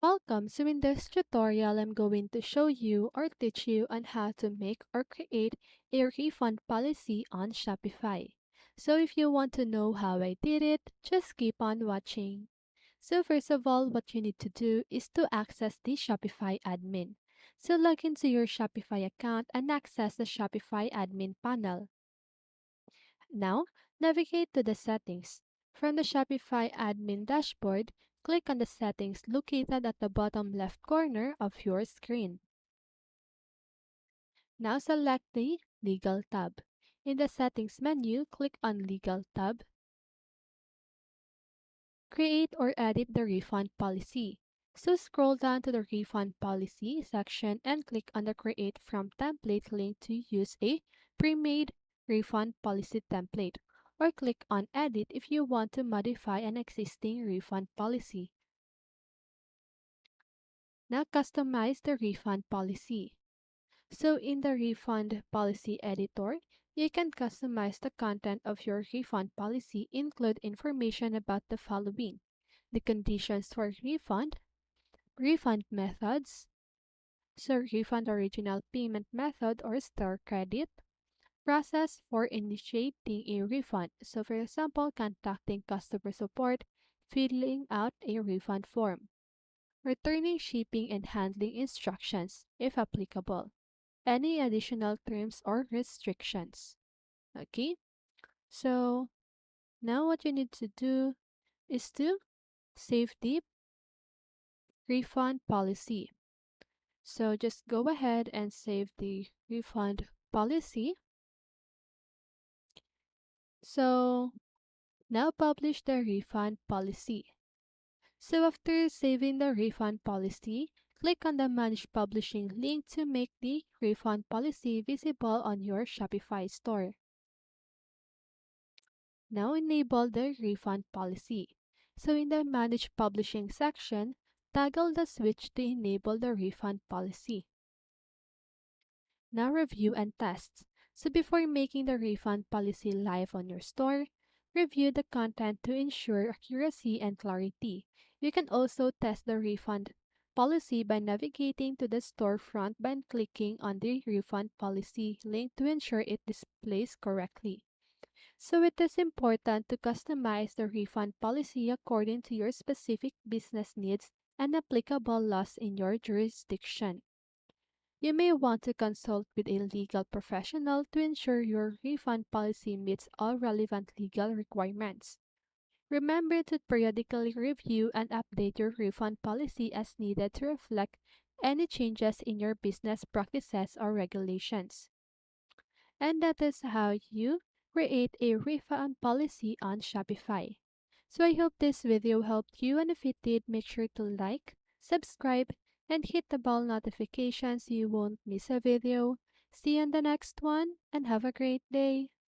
Welcome! So in this tutorial, I'm going to show you or teach you on how to make or create a refund policy on Shopify. So if you want to know how I did it, just keep on watching. So first of all, what you need to do is to access the Shopify admin. So log into your Shopify account and access the Shopify admin panel. Now, navigate to the settings. From the Shopify admin dashboard, click on the settings located at the bottom left corner of your screen. Now select the Legal tab. In the Settings menu, click on Legal tab. Create or edit the refund policy. So scroll down to the refund policy section and click on the Create from template link to use a pre-made refund policy template, or click on Edit if you want to modify an existing refund policy. Now customize the refund policy. So in the refund policy editor, you can customize the content of your refund policy, include information about the following: the conditions for refund, refund methods, so refund original payment method or store credit, process for initiating a refund. So for example, contacting customer support, filling out a refund form, returning shipping and handling instructions, if applicable, any additional terms or restrictions. Okay, so now what you need to do is to save the refund policy. So just go ahead and save the refund policy. So now publish the refund policy. So after saving the refund policy, click on the Manage Publishing link to make the refund policy visible on your Shopify store. Now enable the refund policy. So in the Manage Publishing section, toggle the switch to enable the refund policy. Now review and test. So before making the refund policy live on your store, review the content to ensure accuracy and clarity. You can also test the refund policy by navigating to the storefront by clicking on the refund policy link to ensure it displays correctly. So it is important to customize the refund policy according to your specific business needs and applicable laws in your jurisdiction. You may want to consult with a legal professional to ensure your refund policy meets all relevant legal requirements. Remember to periodically review and update your refund policy as needed to reflect any changes in your business practices or regulations. And that is how you create a refund policy on Shopify. So I hope this video helped you, and if it did, make sure to like, subscribe, and hit the bell notification so you won't miss a video. See you in the next one, and have a great day.